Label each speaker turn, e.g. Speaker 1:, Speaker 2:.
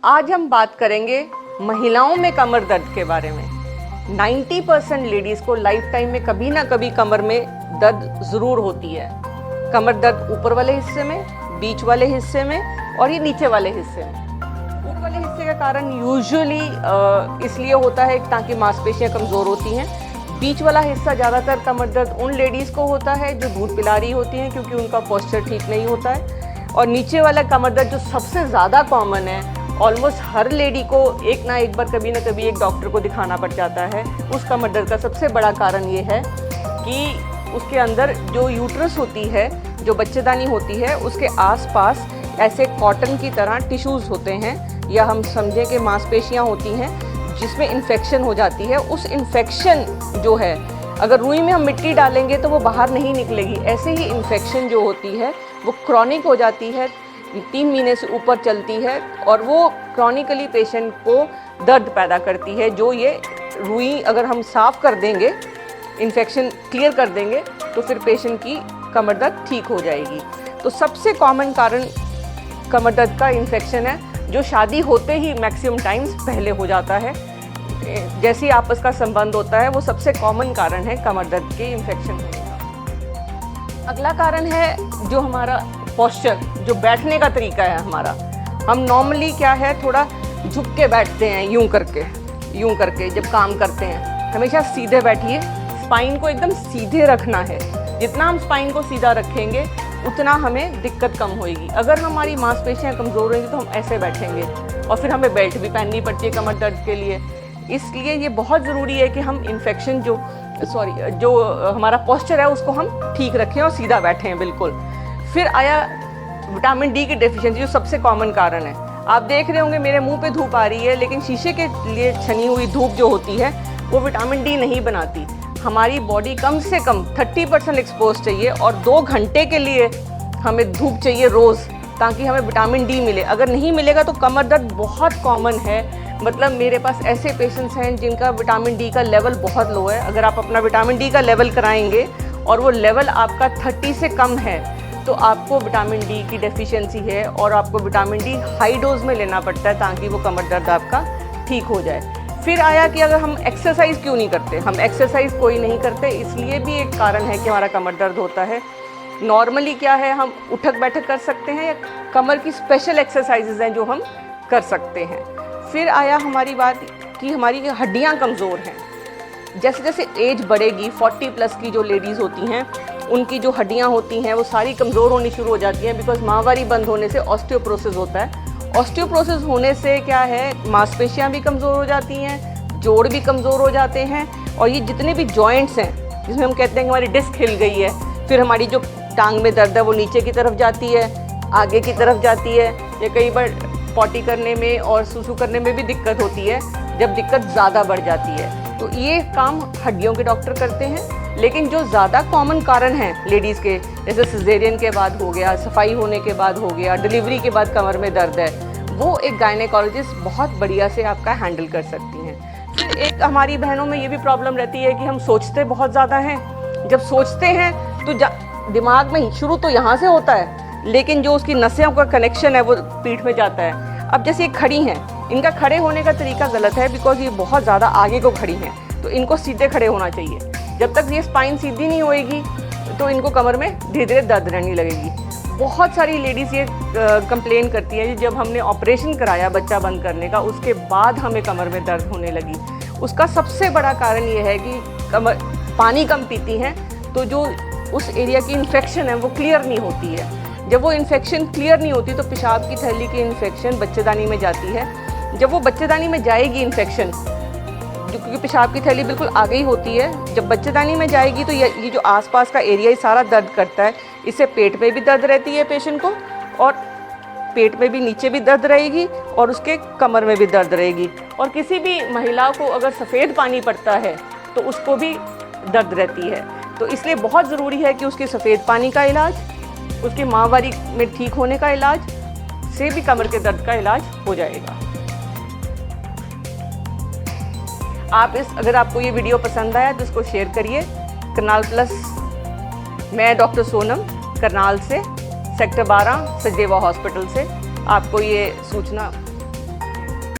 Speaker 1: आज हम बात करेंगे महिलाओं में कमर दर्द के बारे में। 90% लेडीज़ को लाइफ टाइम में कभी ना कभी कमर में दर्द ज़रूर होती है। कमर दर्द ऊपर वाले हिस्से में, बीच वाले हिस्से में और ये नीचे वाले हिस्से में। ऊपर वाले हिस्से का कारण यूजुअली इसलिए होता है ताकि मांसपेशियां कमज़ोर होती हैं। बीच वाला हिस्सा ज़्यादातर कमर दर्द उन लेडीज़ को होता है जो दूध पिला रही होती हैं, क्योंकि उनका पोस्चर ठीक नहीं होता है। और नीचे वाला कमर दर्द जो सबसे ज़्यादा कॉमन है, ऑलमोस्ट हर लेडी को एक ना एक बार कभी ना कभी एक डॉक्टर को दिखाना पड़ जाता है। उस कमर दर्द का सबसे बड़ा कारण ये है कि उसके अंदर जो यूट्रस होती है, जो बच्चेदानी होती है, उसके आसपास ऐसे कॉटन की तरह टिश्यूज़ होते हैं, या हम समझें कि मांसपेशियां होती हैं जिसमें इन्फेक्शन हो जाती है। उस इन्फेक्शन जो है, अगर रुई में हम मिट्टी डालेंगे तो वो बाहर नहीं निकलेगी। ऐसे ही इन्फेक्शन जो होती है वो क्रॉनिक हो जाती है, 3 महीने से ऊपर चलती है और वो क्रॉनिकली पेशेंट को दर्द पैदा करती है। जो ये रुई अगर हम साफ़ कर देंगे, इन्फेक्शन क्लियर कर देंगे, तो फिर पेशेंट की कमर दर्द ठीक हो जाएगी। तो सबसे कॉमन कारण कमर दर्द का इन्फेक्शन है, जो शादी होते ही मैक्सिमम टाइम्स पहले हो जाता है। जैसे ही आपस का संबंध होता है, वो सबसे कॉमन कारण है कमर दर्द के इन्फेक्शन होने का। अगला कारण है जो हमारा पोस्चर, जो बैठने का तरीका है हमारा। हम नॉर्मली क्या है, थोड़ा झुक के बैठते हैं, यूं करके जब काम करते हैं। हमेशा सीधे बैठिए, स्पाइन को एकदम सीधे रखना है। जितना हम स्पाइन को सीधा रखेंगे उतना हमें दिक्कत कम होएगी। अगर हमारी मांसपेशियां कमज़ोर होंगी तो हम ऐसे बैठेंगे, और फिर हमें बेल्ट भी पहननी पड़ती है कमर दर्द के लिए। इसलिए ये बहुत ज़रूरी है कि हम इन्फेक्शन जो हमारा पोस्चर है उसको हम ठीक रखें और सीधा बैठें बिल्कुल। फिर आया विटामिन डी की डेफिशिएंसी, जो सबसे कॉमन कारण है। आप देख रहे होंगे मेरे मुंह पे धूप आ रही है, लेकिन शीशे के लिए छनी हुई धूप जो होती है वो विटामिन डी नहीं बनाती। हमारी बॉडी कम से कम 30% एक्सपोज चाहिए, और 2 घंटे के लिए हमें धूप चाहिए रोज़, ताकि हमें विटामिन डी मिले। अगर नहीं मिलेगा तो कमर दर्द बहुत कॉमन है। मतलब मेरे पास ऐसे पेशेंट्स हैं जिनका विटामिन डी का लेवल बहुत लो है। अगर आप अपना विटामिन डी का लेवल कराएंगे और वो लेवल आपका 30 से कम है, तो आपको विटामिन डी की डेफिशिएंसी है, और आपको विटामिन डी हाई डोज में लेना पड़ता है ताकि वो कमर दर्द आपका ठीक हो जाए। फिर आया कि अगर हम एक्सरसाइज क्यों नहीं करते। हम एक्सरसाइज कोई नहीं करते, इसलिए भी एक कारण है कि हमारा कमर दर्द होता है। नॉर्मली क्या है, हम उठक बैठक कर सकते हैं, या कमर की स्पेशल एक्सरसाइजेज हैं जो हम कर सकते हैं। फिर आया हमारी बात कि हमारी हड्डियाँ कमज़ोर हैं। जैसे जैसे एज बढ़ेगी, 40+ की जो लेडीज़ होती हैं, उनकी जो हड्डियाँ होती हैं वो सारी कमज़ोर होनी शुरू हो जाती हैं। बिकॉज माहवारी बंद होने से ऑस्टियोप्रोसिस होता है। ऑस्टियोप्रोसिस होने से क्या है, मांसपेशियाँ भी कमज़ोर हो जाती हैं, जोड़ भी कमज़ोर हो जाते हैं, और ये जितने भी जॉइंट्स हैं, जिसमें हम कहते हैं कि हमारी डिस्क हिल गई है, फिर हमारी जो टांग में दर्द है वो नीचे की तरफ जाती है, आगे की तरफ जाती है, या कई बार पॉटी करने में और सुसु करने में भी दिक्कत होती है जब दिक्कत ज़्यादा बढ़ जाती है। तो ये काम हड्डियों के डॉक्टर करते हैं। लेकिन जो ज़्यादा कॉमन कारण हैं लेडीज़ के, जैसे सिजेरियन के बाद हो गया, सफाई होने के बाद हो गया, डिलीवरी के बाद कमर में दर्द है, वो एक गायनेकोलॉजिस्ट बहुत बढ़िया से आपका हैंडल कर सकती हैं। फिर एक हमारी बहनों में ये भी प्रॉब्लम रहती है कि हम सोचते बहुत ज़्यादा हैं। जब सोचते हैं तो दिमाग में शुरू तो यहाँ से होता है, लेकिन जो उसकी नसों का कनेक्शन है वो पीठ में जाता है। अब जैसे ये खड़ी हैं, इनका खड़े होने का तरीका गलत है, बिकॉज ये बहुत ज़्यादा आगे को खड़ी हैं, तो इनको सीधे खड़े होना चाहिए। जब तक ये स्पाइन सीधी नहीं होएगी तो इनको कमर में धीरे धीरे दर्द रहने लगेगी। बहुत सारी लेडीज़ ये कंप्लेन करती हैं, जब हमने ऑपरेशन कराया बच्चा बंद करने का, उसके बाद हमें कमर में दर्द होने लगी। उसका सबसे बड़ा कारण ये है कि पानी कम पीती हैं, तो जो उस एरिया की इन्फेक्शन है वो क्लियर नहीं होती है। जब वो इन्फेक्शन क्लियर नहीं होती तो पेशाब की थैली की इन्फेक्शन बच्चेदानी में जाती है। जब वो बच्चेदानी में जाएगी इन्फेक्शन, क्योंकि पेशाब की थैली बिल्कुल आगे ही होती है, जब बच्चेदानी में जाएगी तो ये जो आसपास का एरिया सारा दर्द करता है। इससे पेट में भी दर्द रहती है पेशेंट को, और पेट में भी नीचे भी दर्द रहेगी, और उसके कमर में भी दर्द रहेगी। और किसी भी महिला को अगर सफ़ेद पानी पड़ता है तो उसको भी दर्द रहती है। तो इसलिए बहुत ज़रूरी है कि उसके सफ़ेद पानी का इलाज, उसकी माहवारी में ठीक होने का इलाज से भी कमर के दर्द का इलाज हो जाएगा। अगर आपको ये वीडियो पसंद आया तो इसको शेयर करिए। करनाल प्लस, मैं डॉक्टर सोनम करनाल से, सेक्टर 12 सचदेवा हॉस्पिटल से आपको ये सूचना